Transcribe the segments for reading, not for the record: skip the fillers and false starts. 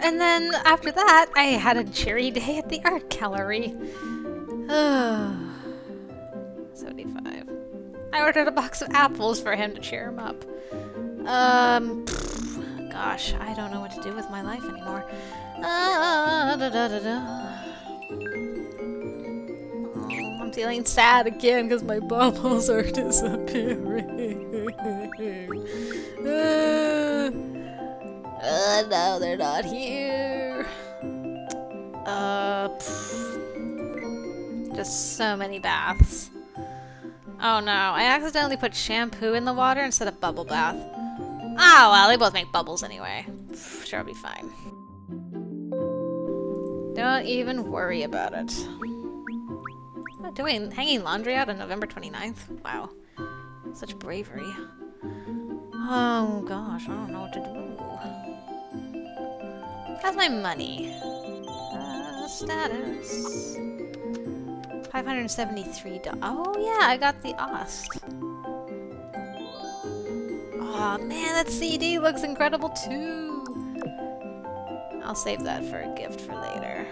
And then after that, I had a cheery day at the art gallery. 75. I ordered a box of apples for him to cheer him up. Gosh, I don't know what to do with my life anymore. Oh, I'm feeling sad again because my bubbles are disappearing. No, they're not here. Just so many baths. Oh no, I accidentally put shampoo in the water instead of bubble bath. Ah, well, they both make bubbles anyway. Sure, I'll be fine. Don't even worry about it. Oh, hanging laundry out on November 29th? Wow. Such bravery. Oh gosh, I don't know what to do. How's my money? Status. $573. Oh yeah, I got the Ost. Oh man, that CD looks incredible too. I'll save that for a gift for later.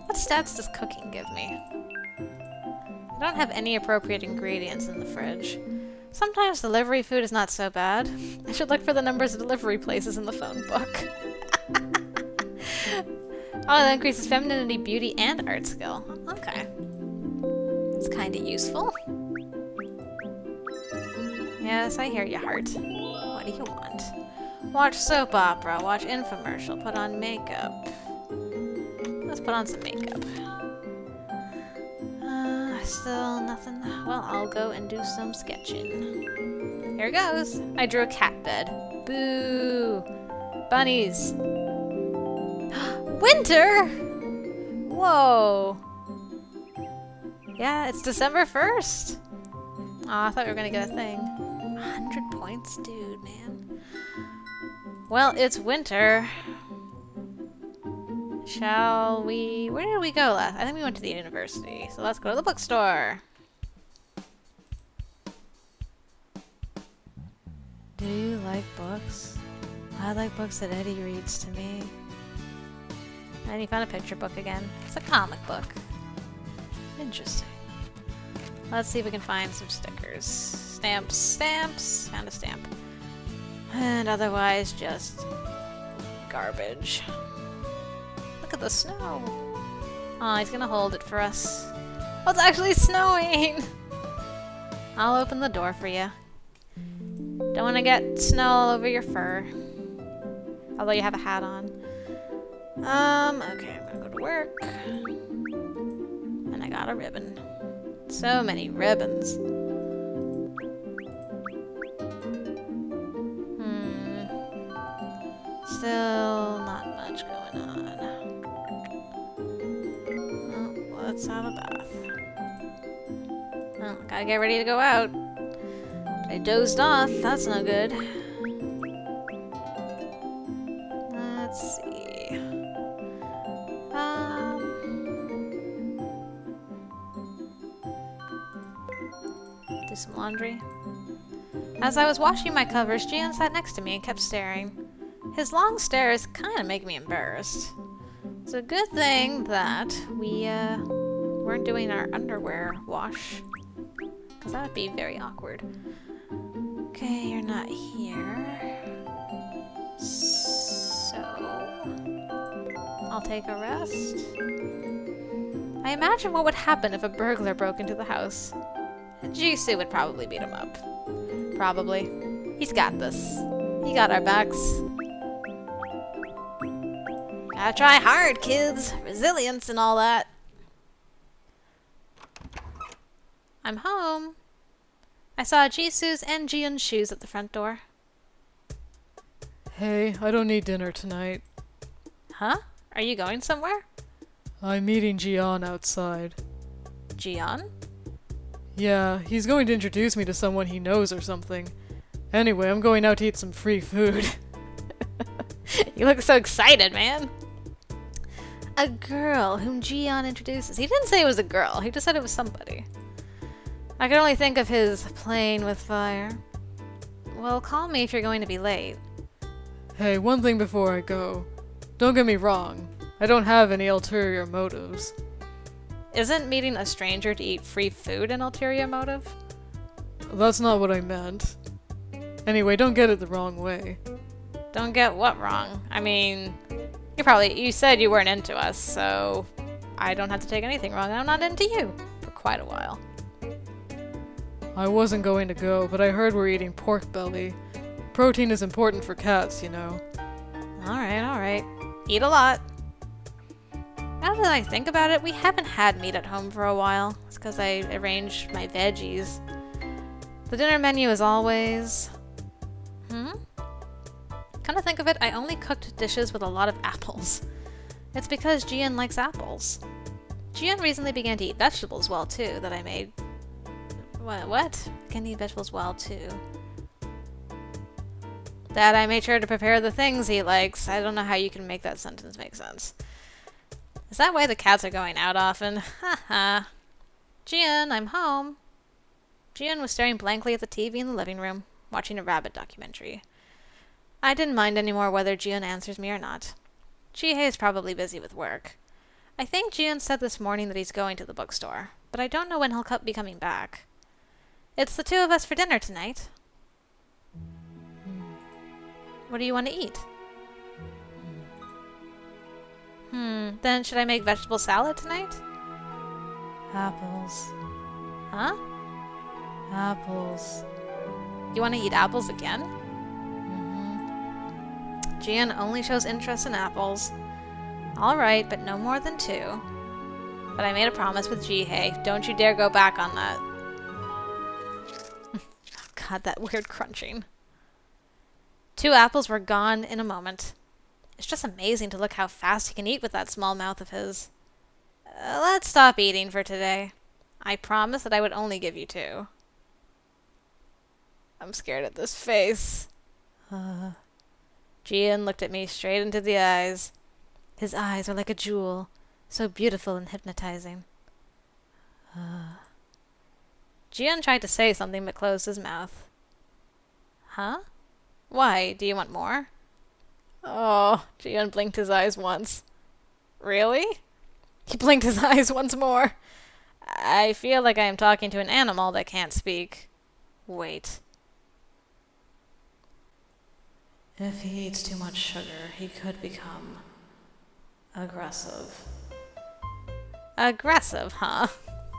What stats does cooking give me? I don't have any appropriate ingredients in the fridge. Sometimes delivery food is not so bad. I should look for the numbers of delivery places in the phone book. Oh, that increases femininity, beauty, and art skill. Okay. It's kinda useful. Yes, I hear you, heart. What do you want? Watch soap opera, watch infomercial, put on makeup. Let's put on some makeup. Still nothing. Well, I'll go and do some sketching. Here goes. I drew a cat bed. Boo! Bunnies! Winter! Whoa! Yeah, it's December 1st. Aw, I thought we were gonna get a thing. 100 points? Dude, man. Well, it's winter. Shall we... Where did we go last? I think we went to the university. So let's go to the bookstore. Do you like books? I like books that Eddie reads to me. And he found a picture book again. It's a comic book. Interesting. Let's see if we can find some stickers. Stamps, stamps. Found a stamp. And otherwise just garbage. Look at the snow. Oh, he's gonna hold it for us. Oh, it's actually snowing! I'll open the door for you. Don't want to get snow all over your fur. Although you have a hat on. Okay, I'm gonna go to work. And I got a ribbon. So many ribbons. Still not much going on. Oh, let's have a bath. Oh, gotta get ready to go out. I dozed off. That's no good. Let's see. Do some laundry. As I was washing my covers, Jieun sat next to me and kept staring. His long stares kind of make me embarrassed. It's a good thing that we weren't doing our underwear wash, because that would be very awkward. Okay, you're not here. So I'll take a rest. I imagine what would happen if a burglar broke into the house. Jisoo would probably beat him up. Probably. He's got this. He got our backs. Gotta try hard, kids. Resilience and all that. I'm home. I saw Jisoo's and Jieun's shoes at the front door. Hey, I don't need dinner tonight. Huh? Are you going somewhere? I'm meeting Jieun outside. Jieun? Yeah, he's going to introduce me to someone he knows or something. Anyway, I'm going out to eat some free food. You look so excited, man. A girl whom Jieun introduces. He didn't say it was a girl. He just said it was somebody. I can only think of his playing with fire. Well, call me if you're going to be late. Hey, one thing before I go. Don't get me wrong. I don't have any ulterior motives. Isn't meeting a stranger to eat free food an ulterior motive? That's not what I meant. Anyway, don't get it the wrong way. Don't get what wrong? I mean, you said you weren't into us, so I don't have to take anything wrong, and I'm not into you for quite a while. I wasn't going to go, but I heard we're eating pork belly. Protein is important for cats, you know. Alright. Eat a lot. Now that I think about it, we haven't had meat at home for a while. It's because I arranged my veggies. The dinner menu is always... Come to think of it, I only cooked dishes with a lot of apples. It's because Jieun likes apples. Jieun recently began to eat vegetables well, too, that I made... What? Can eat vegetables well, too. That I made sure to prepare the things he likes. I don't know how you can make that sentence make sense. Is that why the cats are going out often? Haha. Jieun, I'm home. Jieun was staring blankly at the TV in the living room, watching a rabbit documentary. I didn't mind anymore whether Jieun answers me or not. Jihae is probably busy with work. I think Jieun said this morning that he's going to the bookstore, but I don't know when he'll be coming back. It's the two of us for dinner tonight. What do you want to eat? Then should I make vegetable salad tonight? Apples. Huh? Apples. You want to eat apples again? Jieun only shows interest in apples. Alright, but no more than 2. But I made a promise with Jihae. Don't you dare go back on that. God, that weird crunching. 2 apples were gone in a moment. It's just amazing to look how fast he can eat with that small mouth of his. Let's stop eating for today. I promised that I would only give you 2. I'm scared at this face. Jieun looked at me straight into the eyes. His eyes are like a jewel, so beautiful and hypnotizing. Jieun tried to say something but closed his mouth. Huh? Why? Do you want more? Oh, Jieun blinked his eyes once. Really? He blinked his eyes once more. I feel like I am talking to an animal that can't speak. Wait. If he eats too much sugar, he could become aggressive. Aggressive, huh?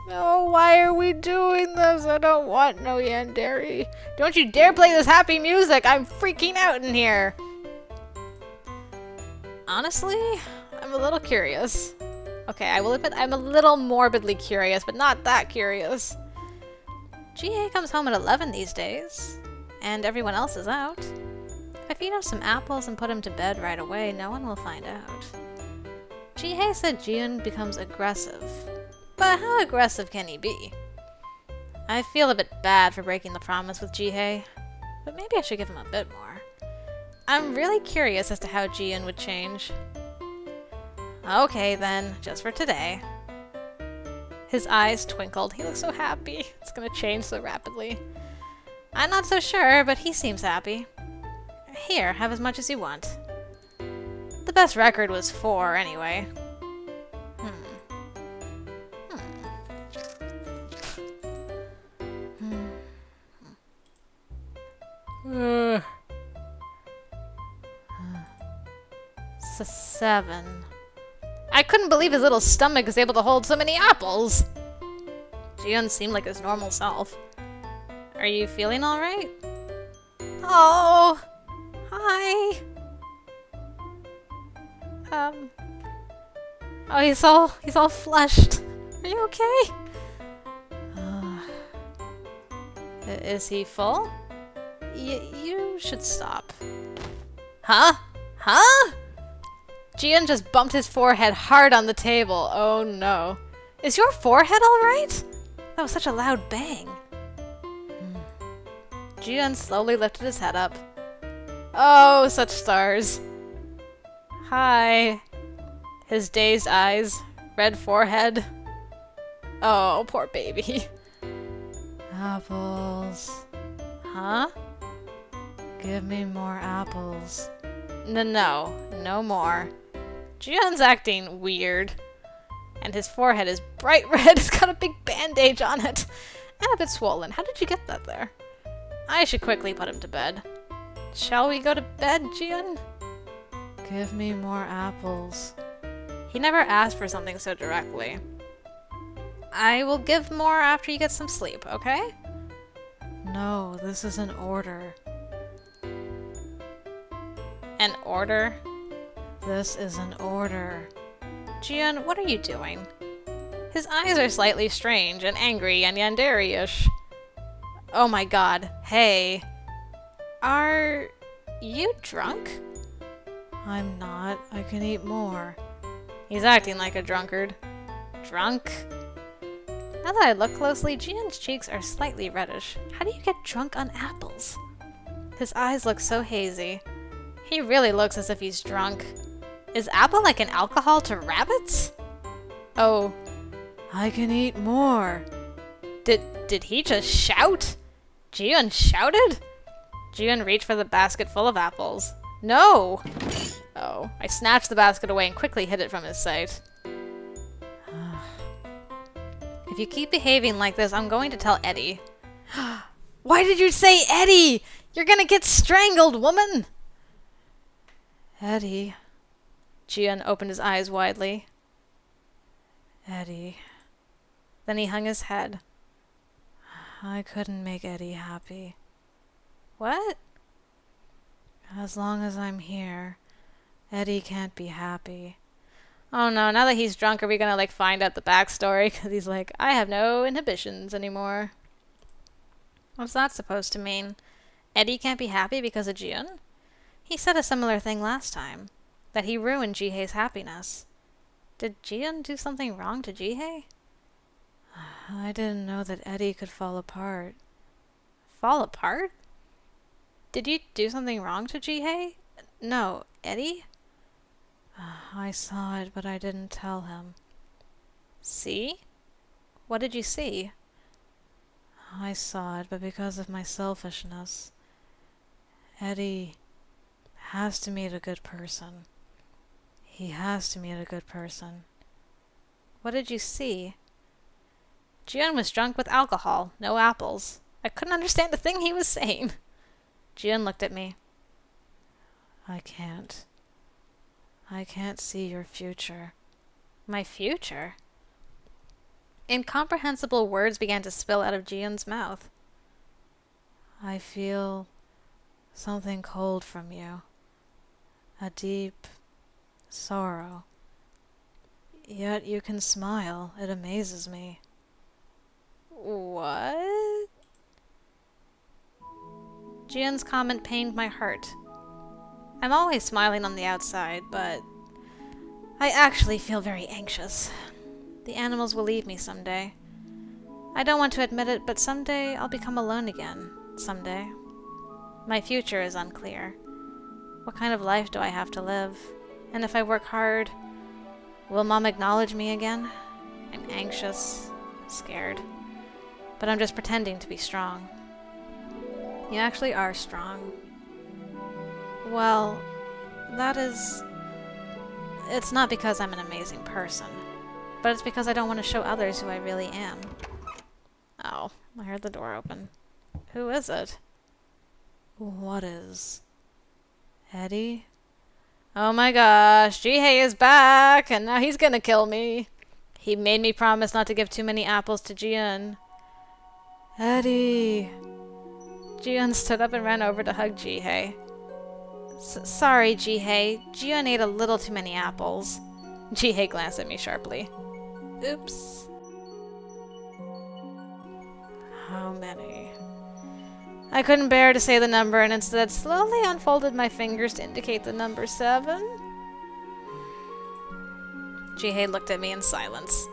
No, why are we doing this? I don't want no yandere. Don't you dare play this happy music! I'm freaking out in here! Honestly, I'm a little curious. Okay, I will admit I'm a little morbidly curious, but not that curious. Jihae comes home at 11 these days, and everyone else is out. If I feed him some apples and put him to bed right away, no one will find out. Jihae said Jieun becomes aggressive. But how aggressive can he be? I feel a bit bad for breaking the promise with Jihae, but maybe I should give him a bit more. I'm really curious as to how Jieun would change. Okay then, just for today. His eyes twinkled. He looks so happy. It's gonna change so rapidly. I'm not so sure, but he seems happy. Here, have as much as you want. The best record was 4, anyway. Seven. I couldn't believe his little stomach was able to hold so many apples. Jieun seemed like his normal self. Are you feeling alright? Oh! Hi! Oh, he's all flushed. Are you okay? Is he full? You should stop. Huh? Huh? Jieun just bumped his forehead hard on the table. Oh no. Is your forehead alright? That was such a loud bang. Jieun slowly lifted his head up. Oh, such stars. Hi. His dazed eyes, red forehead. Oh, poor baby. Apples. Huh? Give me more apples. No more. Jieun's acting weird. And his forehead is bright red. It's got a big bandage on it. And a bit swollen. How did you get that there? I should quickly put him to bed. Shall we go to bed, Jieun? Give me more apples. He never asked for something so directly. I will give more after you get some sleep, okay? No, this is an order. An order? This is an order. Jieun, what are you doing? His eyes are slightly strange and angry and yandere-ish. Oh my god. Hey. Are you drunk? I'm not. I can eat more. He's acting like a drunkard. Drunk? Now that I look closely, Jieun's cheeks are slightly reddish. How do you get drunk on apples? His eyes look so hazy. He really looks as if he's drunk. Is apple like an alcohol to rabbits? Oh. I can eat more. Did he just shout? Jieun shouted? Jieun reached for the basket full of apples. No! Oh, I snatched the basket away and quickly hid it from his sight. If you keep behaving like this, I'm going to tell Eddie. Why did you say Eddie? You're gonna get strangled, woman! Eddie. Jieun opened his eyes widely. Eddie. Then he hung his head. I couldn't make Eddie happy. What? As long as I'm here, Eddie can't be happy. Oh no, now that he's drunk, are we gonna, like, find out the backstory? Because he's like, I have no inhibitions anymore. What's that supposed to mean? Eddie can't be happy because of Jieun? He said a similar thing last time. That he ruined Jihae's happiness. Did Jieun do something wrong to Jihae? I didn't know that Eddie could fall apart. Fall apart? Did you do something wrong to Jihae? No, Eddie? I saw it, but I didn't tell him. See? What did you see? I saw it, but because of my selfishness. Eddie has to meet a good person. He has to meet a good person. What did you see? Jieun was drunk with alcohol, no apples. I couldn't understand a thing he was saying. Jieun looked at me. I can't see your future. My future? Incomprehensible words began to spill out of Jieun's mouth. I feel something cold from you. A deep sorrow. Yet you can smile. It amazes me. What? Jieun's comment pained my heart. I'm always smiling on the outside, but I actually feel very anxious. The animals will leave me someday. I don't want to admit it, but someday I'll become alone again. Someday. My future is unclear. What kind of life do I have to live? And if I work hard, will Mom acknowledge me again? I'm anxious, scared. But I'm just pretending to be strong. You actually are strong. Well, it's not because I'm an amazing person, but it's because I don't want to show others who I really am. Oh, I heard the door open. Who is it? What is? Eddie? Oh my gosh, Jihae is back, and now he's gonna kill me. He made me promise not to give too many apples to Jieun. Eddie! Jieun stood up and ran over to hug Jihae. Sorry, Jihae. Jieun ate a little too many apples. Jihae glanced at me sharply. Oops. How many? I couldn't bear to say the number and instead slowly unfolded my fingers to indicate the number 7. Jihae looked at me in silence.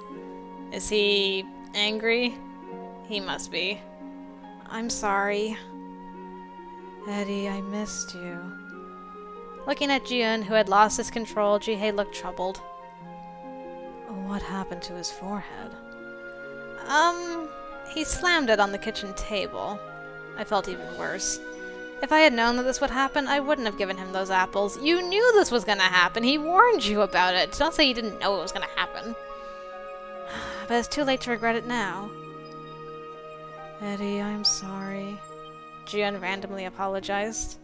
Is he angry? He must be. I'm sorry. Eddie, I missed you. Looking at Jieun, who had lost his control, Jihae looked troubled. What happened to his forehead? He slammed it on the kitchen table. I felt even worse. If I had known that this would happen, I wouldn't have given him those apples. You knew this was gonna happen. He warned you about it. Don't say you didn't know it was gonna happen. But it's too late to regret it now. Eddie, I'm sorry. Jieun randomly apologized.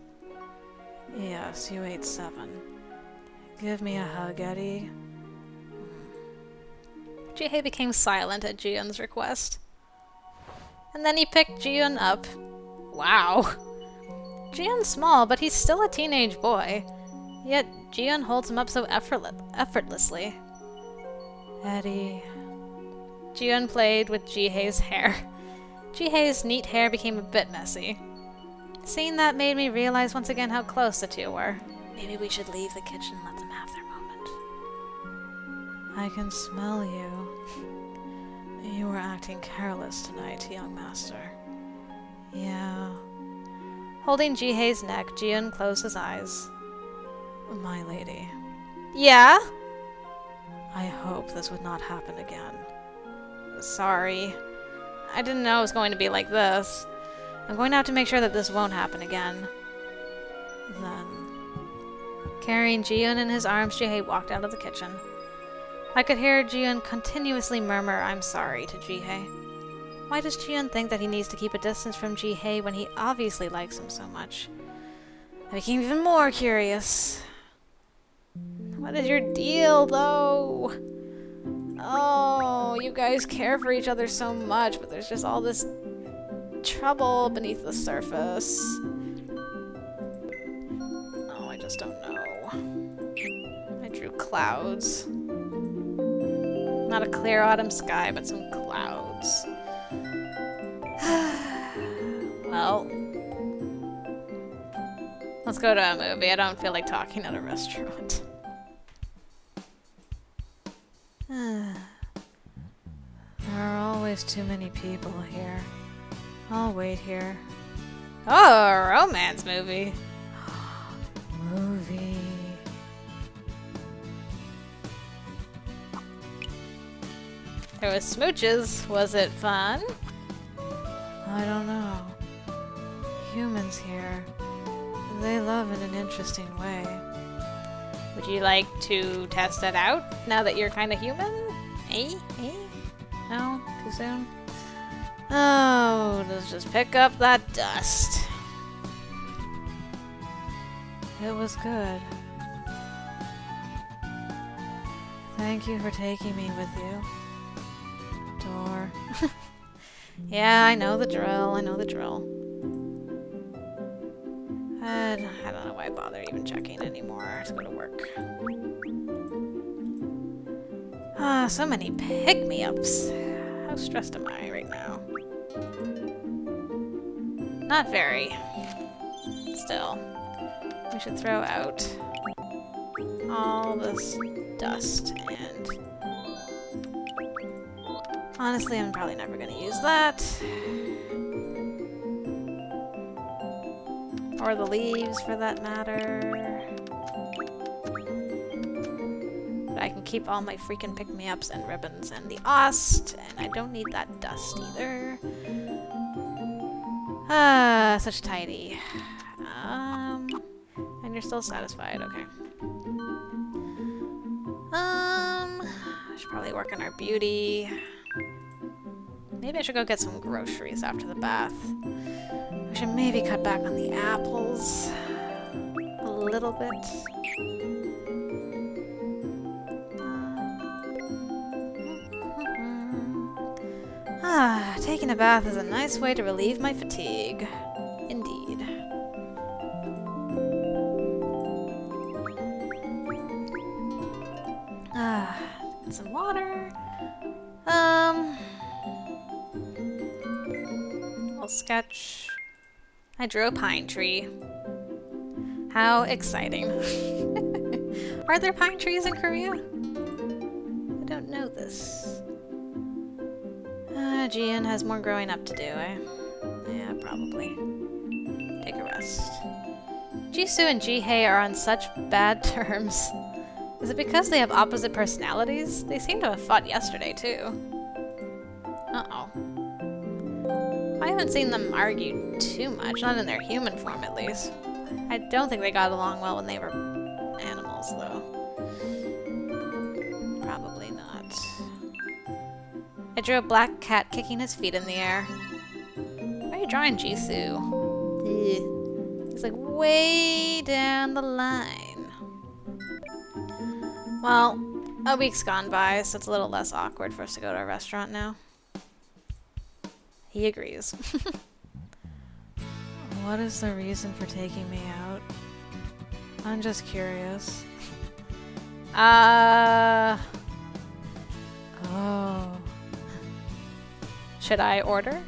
Yes, you ate 7. Give me a hug, Eddie. Jihae became silent at Jieun's request. And then he picked Jieun up. Wow. Jieun's small, but he's still a teenage boy. Yet Jieun holds him up so effortlessly. Eddie. Jieun played with Jihae's hair. Jihae's neat hair became a bit messy. Seeing that made me realize once again how close the two were. Maybe we should leave the kitchen and let them have their moment. I can smell you. You were acting careless tonight, young master. Yeah. Holding Jihae's neck, Jieun closed his eyes. My lady. Yeah? I hope this would not happen again. Sorry. I didn't know it was going to be like this. I'm going to have to make sure that this won't happen again. Then, carrying Jieun in his arms, Jihae walked out of the kitchen. I could hear Jieun continuously murmur, "I'm sorry," to Jihae. Why does Jieun think that he needs to keep a distance from Jihae when he obviously likes him so much? I became even more curious. What is your deal, though? Oh, you guys care for each other so much, but there's just all this trouble beneath the surface. Oh, I just don't know. I drew clouds. Not a clear autumn sky, but some clouds. Well, let's go to a movie. I don't feel like talking at a restaurant. there are always too many people here. I'll wait here. Oh, a romance movie. Movie. There was smooches. Was it fun? I don't know. Humans here. They love in an interesting way. Would you like to test it out now that you're kind of human? Eh? No? Too soon? Oh, let's just pick up that dust. It was good. Thank you for taking me with you. Door. Yeah, I know the drill. I don't know why I bother even checking anymore. Let's go to work. Ah, so many pick-me-ups. How stressed am I right now? Not very. Still. We should throw out all this dust and... honestly, I'm probably never going to use that. Or the leaves, for that matter. But I can keep all my freaking pick-me-ups and ribbons and the ost, and I don't need that dust either. Ah, such tidy. And you're still satisfied, okay. I should probably work on our beauty. Maybe I should go get some groceries after the bath. I should maybe cut back on the apples a little bit. Taking a bath is a nice way to relieve my fatigue. Indeed. Get some water. Little sketch. I drew a pine tree. How exciting. Are there pine trees in Korea? I don't know this. Jieun has more growing up to do, eh? Yeah, probably. Take a rest. Jisoo and Jihae are on such bad terms. Is it because they have opposite personalities? They seem to have fought yesterday, too. Uh-oh. I haven't seen them argue too much. Not in their human form, at least. I don't think they got along well when they were animals, though. Probably not. I drew a black cat kicking his feet in the air. Why are you drawing Jisoo? Ugh. He's like way down the line. Well, a week's gone by, so it's a little less awkward for us to go to a restaurant now. He agrees. What is the reason for taking me out? I'm just curious. Oh. Should I order?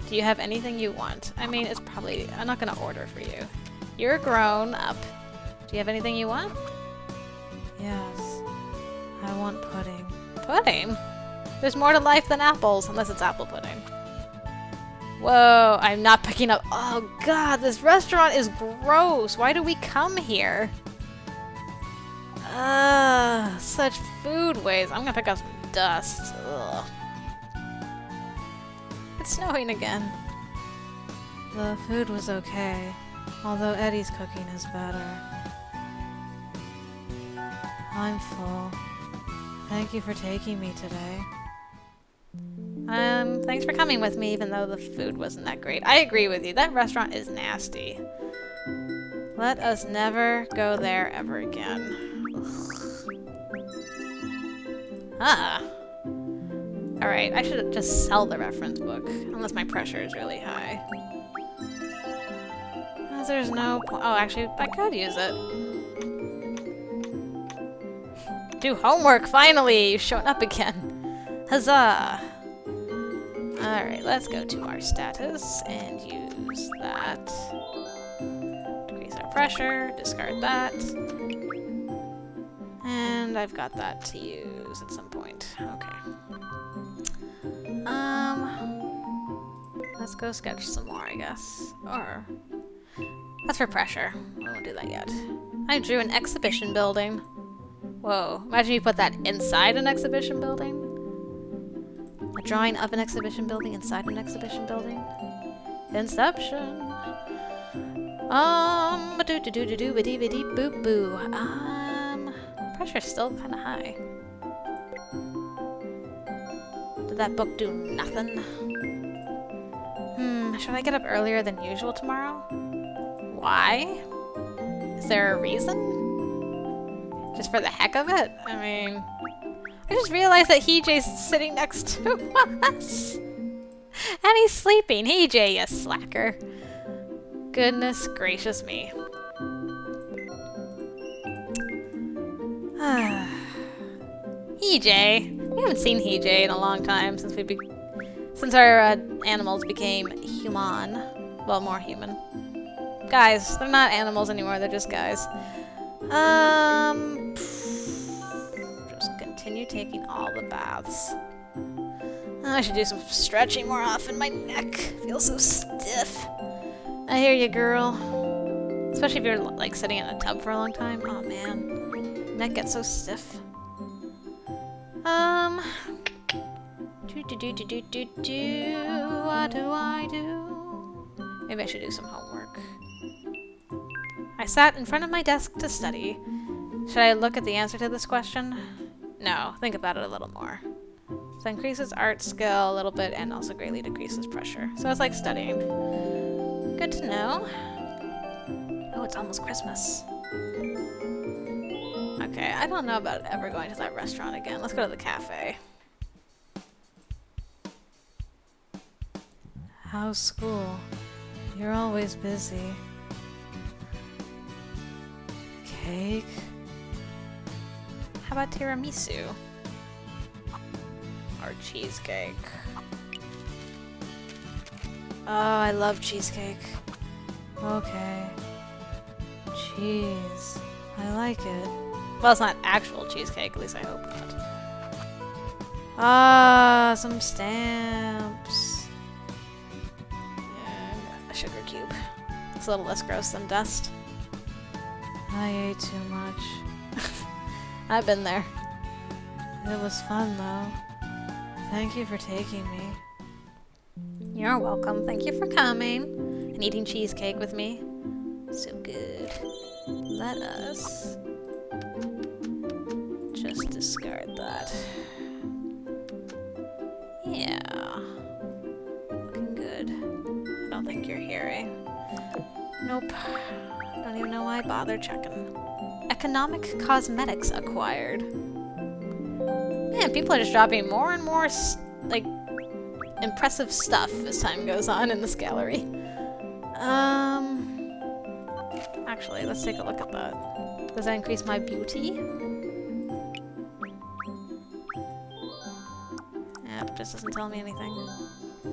Do you have anything you want? I mean, it's probably... I'm not gonna order for you. You're grown up. Do you have anything you want? Yes. I want pudding. Pudding? There's more to life than apples, unless it's apple pudding. Whoa, I'm not picking up... Oh god, this restaurant is gross. Why do we come here? Such food waste. I'm gonna pick up some dust. Ugh. It's snowing again. The food was okay, although Eddie's cooking is better. I'm full. Thank you for taking me today. Thanks for coming with me, even though the food wasn't that great. I agree with you. That restaurant is nasty. Let us never go there ever again. Ah. Alright, I should just sell the reference book, unless my pressure is really high. There's no point. Oh, actually, I could use it. Do homework, finally! You've shown up again. Huzzah! Alright, let's go to our status and use that. Decrease our pressure, discard that. And I've got that to use at some point. Okay. Let's go sketch some more, I guess. Or... That's for pressure. I won't do that yet. I drew an exhibition building. Whoa. Imagine you put that inside an exhibition building. A drawing of an exhibition building inside an exhibition building. Inception. Ba-do-do-do-do-do-ba-dee-ba-dee boo-boo. Pressure's still kind of high. Did that book do nothing? Should I get up earlier than usual tomorrow? Why? Is there a reason? Just for the heck of it? I mean... I just realized that Heejay's sitting next to us! And he's sleeping! Heejay, you slacker! Goodness gracious me. Heejay! We haven't seen Heejay in a long time since our animals became human. Well, more human. Guys, they're not animals anymore, they're just guys. Just continue taking all the baths. I should do some stretching more often. My neck feels so stiff. I hear you, girl. Especially if you're like sitting in a tub for a long time. Oh man, neck gets so stiff. What do I do? Maybe I should do some homework. I sat in front of my desk to study. Should I look at the answer to this question? No, think about it a little more. So it increases art skill a little bit and also greatly decreases pressure. So it's like studying. Good to know. Oh, it's almost Christmas. Okay, I don't know about ever going to that restaurant again. Let's go to the cafe. How's school? You're always busy. Cake? How about tiramisu? Or cheesecake? Oh, I love cheesecake. Okay. Cheese. I like it. Well, it's not actual cheesecake, at least I hope not. Ah, some stamps. And a sugar cube. It's a little less gross than dust. I ate too much. I've been there. It was fun, though. Thank you for taking me. You're welcome. Thank you for coming. And and eating cheesecake with me. So good. Let us just discard that. Yeah. Looking good. I don't think you're hearing. Nope. Don't even know why I bother checking. Economic cosmetics acquired. Man, people are just dropping more and more, like, impressive stuff as time goes on in this gallery. Actually, let's take a look at that. Does that increase my beauty? Yep, just doesn't tell me anything.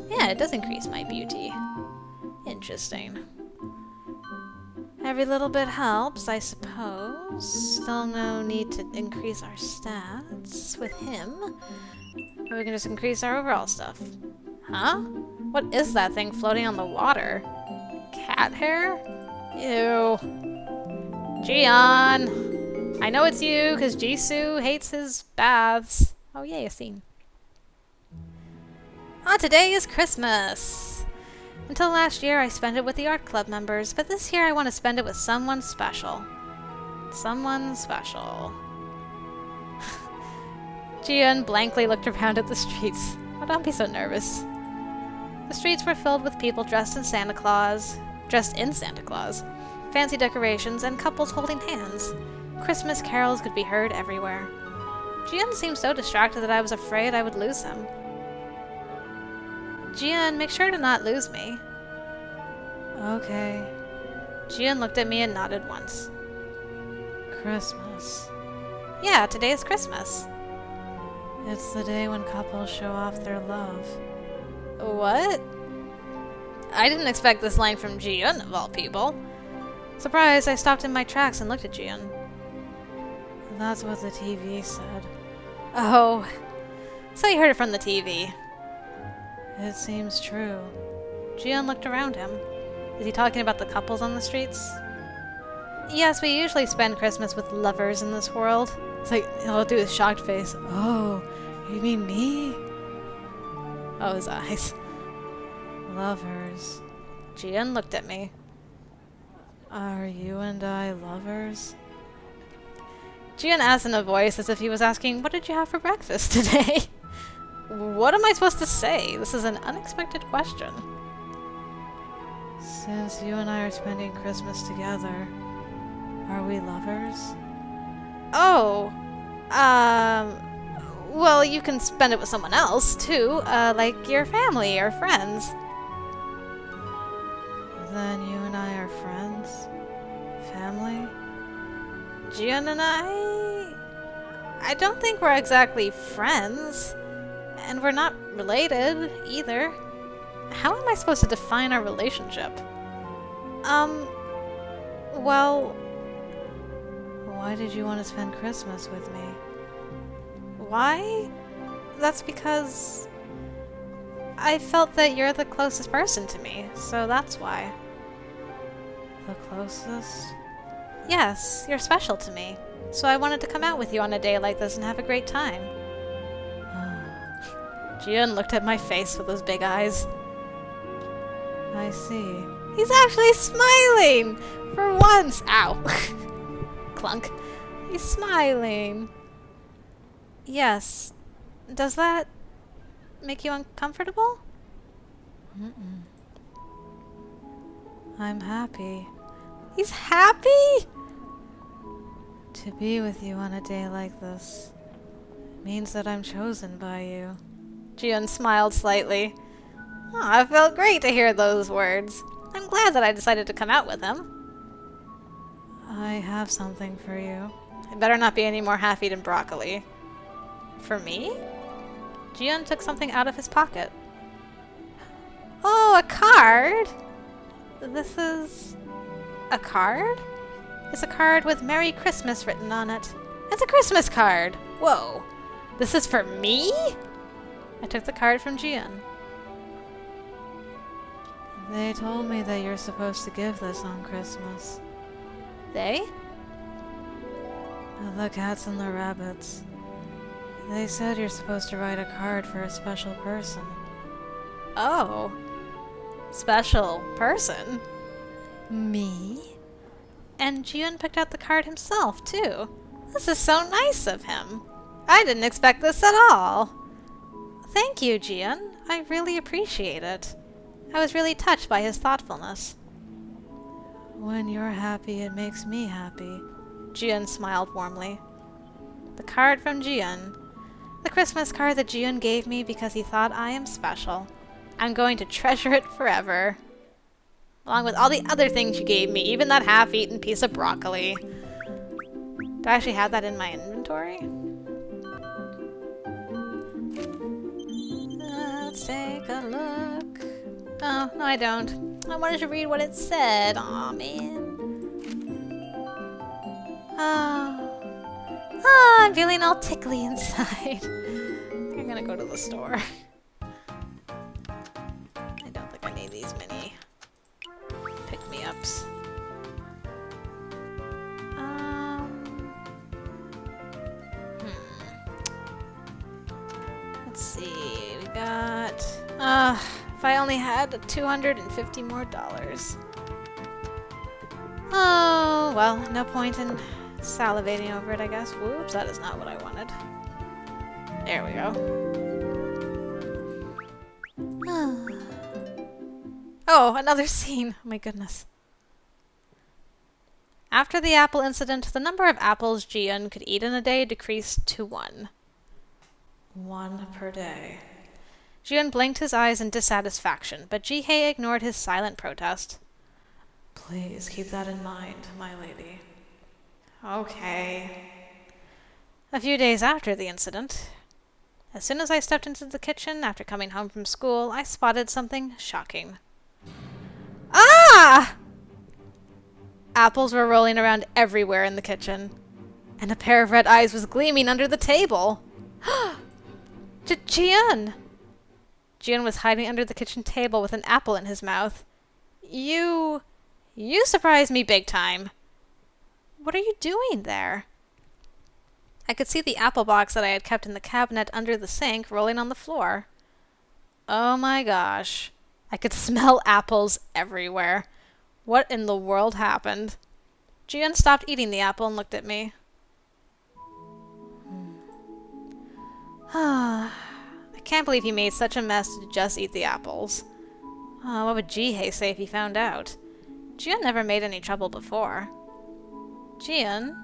Yeah, it does increase my beauty. Interesting. Every little bit helps, I suppose. Still no need to increase our stats with him. Or we can just increase our overall stuff. Huh? What is that thing floating on the water? Cat hair? Ew. Jieun! I know it's you, because Jisoo hates his baths. Oh yay, a scene. Today is Christmas! Until last year, I spent it with the art club members, but this year I want to spend it with someone special. Someone special. Jieun blankly looked around at the streets. Oh, don't be so nervous. The streets were filled with people dressed in Santa Claus, fancy decorations, and couples holding hands. Christmas carols could be heard everywhere. Jieun seemed so distracted that I was afraid I would lose him. Jieun, make sure to not lose me. Okay. Jieun looked at me and nodded once. Christmas. Yeah, today is Christmas. It's the day when couples show off their love. What? I didn't expect this line from Jieun, of all people. Surprised, I stopped in my tracks and looked at Jieun. That's what the TV said. Oh, so you heard it from the TV. It seems true. Jieun looked around him. Is he talking about the couples on the streets? Yes, we usually spend Christmas with lovers in this world. It's like, he'll do a shocked face. Oh, you mean me? Oh, his eyes. Lovers. Jieun looked at me. Are you and I lovers? Jieun asked in a voice as if he was asking, what did you have for breakfast today? What am I supposed to say? This is an unexpected question. Since you and I are spending Christmas together, are we lovers? Oh, well, you can spend it with someone else, too, like your family or friends. Then you and I are friends? Family? Jieun and I don't think we're exactly friends. And we're not related, either. How am I supposed to define our relationship? Well... Why did you want to spend Christmas with me? Why? That's because... I felt that you're the closest person to me, so that's why. The closest? Yes, you're special to me. So I wanted to come out with you on a day like this and have a great time. Jieun looked at my face with those big eyes. I see. He's actually smiling! For once! Ow. Clunk. He's smiling. Yes. Does that make you uncomfortable? Mm-mm. I'm happy. He's happy? To be with you on a day like this means that I'm chosen by you. Jieun smiled slightly. Oh, it felt great to hear those words. I'm glad that I decided to come out with him. I have something for you. It better not be any more half-eaten broccoli. For me? Jieun took something out of his pocket. Oh, a card? This is... a card? It's a card with Merry Christmas written on it. It's a Christmas card! Whoa. This is for me? I took the card from Jieun. They told me that you're supposed to give this on Christmas. They? The cats and the rabbits. They said you're supposed to write a card for a special person. Oh. Special person? Me? And Jieun picked out the card himself, too. This is so nice of him. I didn't expect this at all. Thank you, Jieun. I really appreciate it. I was really touched by his thoughtfulness. When you're happy, it makes me happy. Jieun smiled warmly. The card from Jieun. The Christmas card that Jieun gave me because he thought I am special. I'm going to treasure it forever. Along with all the other things you gave me, even that half-eaten piece of broccoli. Do I actually have that in my inventory? Let's take a look. Oh, no I don't. I wanted to read what it said. Aw, man. Oh, I'm feeling all tickly inside. I'm gonna go to the store. I don't think I need these mini pick-me-ups. Let's see, we got... if I only had $250 more. Oh, well, no point in salivating over it, I guess. Whoops, that is not what I wanted. There we go. Oh, another scene. Oh my goodness. After the apple incident, the number of apples Jieun could eat in a day decreased to 1. 1 per day. Jieun blinked his eyes in dissatisfaction, but Jihae ignored his silent protest. Please keep that in mind, my lady. Okay. A few days after the incident, as soon as I stepped into the kitchen after coming home from school, I spotted something shocking. Ah! Apples were rolling around everywhere in the kitchen, and a pair of red eyes was gleaming under the table. Jieun! Jieun was hiding under the kitchen table with an apple in his mouth. You surprised me big time. What are you doing there? I could see the apple box that I had kept in the cabinet under the sink rolling on the floor. Oh my gosh. I could smell apples everywhere. What in the world happened? Jieun stopped eating the apple and looked at me. I can't believe he made such a mess to just eat the apples. What would Jihae say if he found out? Jieun never made any trouble before. Jieun?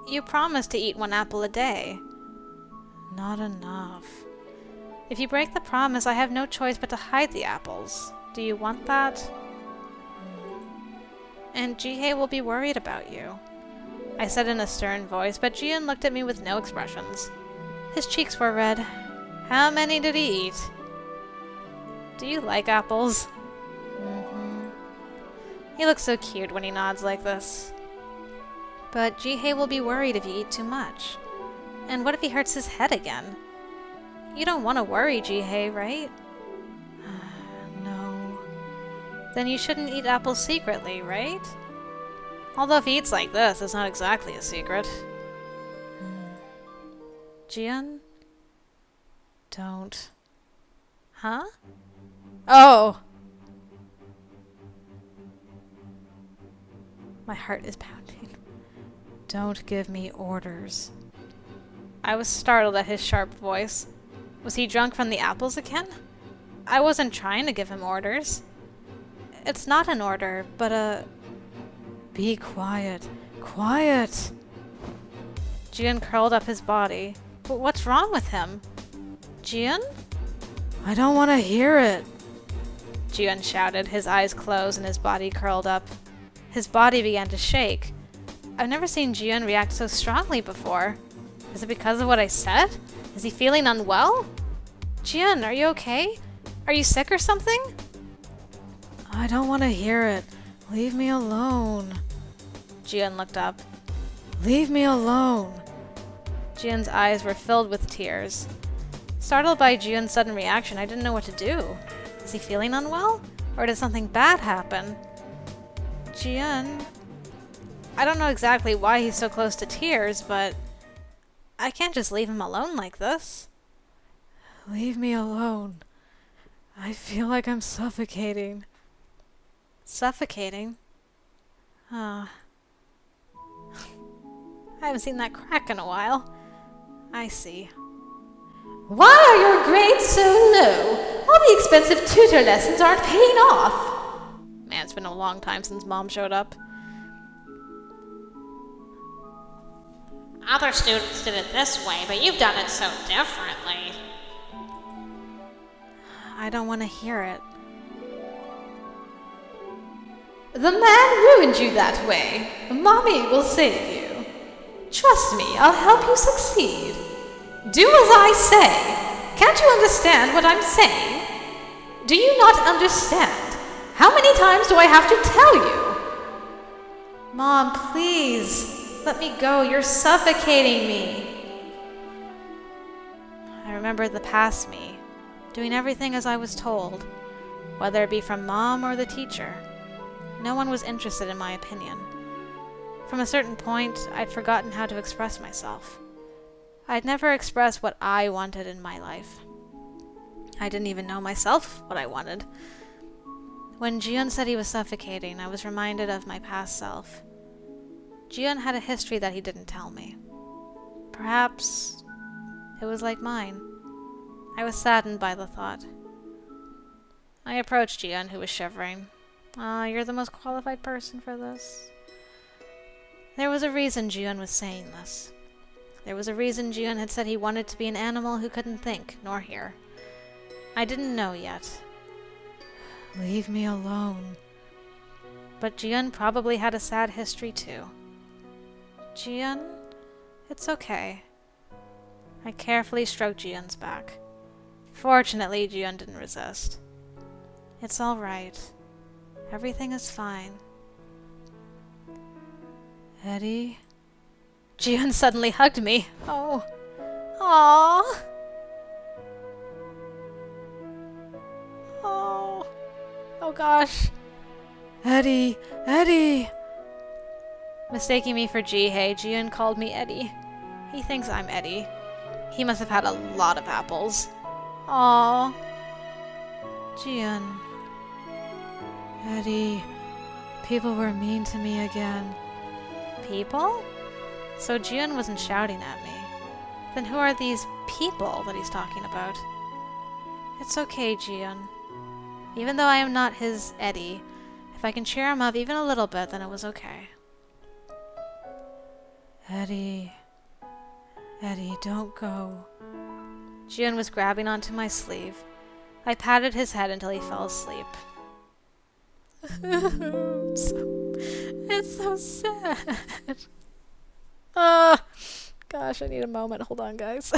You promised to eat 1 apple a day. Not enough. If you break the promise, I have no choice but to hide the apples. Do you want that? And Jihae will be worried about you. I said in a stern voice, but Jieun looked at me with no expressions. His cheeks were red. How many did he eat? Do you like apples? He looks so cute when he nods like this. But Jihae will be worried if you eat too much. And what if he hurts his head again? You don't want to worry, Jihae, right? No. Then you shouldn't eat apples secretly, right? Although if he eats like this, it's not exactly a secret. Jieun? Don't. Huh? Oh! My heart is pounding. Don't give me orders. I was startled at his sharp voice. Was he drunk from the apples again? I wasn't trying to give him orders. It's not an order, but a... Be quiet. Quiet! Jieun curled up his body. But what's wrong with him? Jieun? I don't want to hear it. Jieun shouted, his eyes closed and his body curled up. His body began to shake. I've never seen Jieun react so strongly before. Is it because of what I said? Is he feeling unwell? Jieun, are you okay? Are you sick or something? I don't want to hear it. Leave me alone. Jieun looked up. Leave me alone. Jieun's eyes were filled with tears. Startled by Jieun's sudden reaction, I didn't know what to do. Is he feeling unwell? Or did something bad happen? Jieun... I don't know exactly why he's so close to tears, but... I can't just leave him alone like this. Leave me alone. I feel like I'm suffocating. Suffocating? I haven't seen that crack in a while. I see. Why are your grades so low? All the expensive tutor lessons aren't paying off. Man, it's been a long time since Mom showed up. Other students did it this way, but you've done it so differently. I don't want to hear it. The man ruined you that way. Mommy will save you. Trust me, I'll help you succeed. Do as I say. Can't you understand what I'm saying? Do you not understand? How many times do I have to tell you? Mom, please. Let me go. You're suffocating me. I remember the past me, doing everything as I was told, whether it be from Mom or the teacher. No one was interested in my opinion. From a certain point, I'd forgotten how to express myself. I'd never expressed what I wanted in my life. I didn't even know myself what I wanted. When Jieun said he was suffocating, I was reminded of my past self. Jieun had a history that he didn't tell me. Perhaps it was like mine. I was saddened by the thought. I approached Jieun, who was shivering. You're the most qualified person for this. There was a reason Jieun was saying this. There was a reason Jieun had said he wanted to be an animal who couldn't think nor hear. I didn't know yet. Leave me alone. But Jieun probably had a sad history too. Jieun, it's okay. I carefully stroked Jieun's back. Fortunately, Jieun didn't resist. It's all right. Everything is fine. Eddie? Jieun suddenly hugged me. Oh. Aww. Oh. Oh gosh. Eddie! Eddie! Mistaking me for Jihae, Jieun called me Eddie. He thinks I'm Eddie. He must have had a lot of apples. Aww. Jieun. Eddie. People were mean to me again. People? So Jieun wasn't shouting at me. Then who are these people that he's talking about? It's okay, Jieun. Even though I am not his Eddie, if I can cheer him up even a little bit, then it was okay. Eddie. Eddie, don't go. Jieun was grabbing onto my sleeve. I patted his head until he fell asleep. It's so sad. Gosh, I need a moment. Hold on, guys.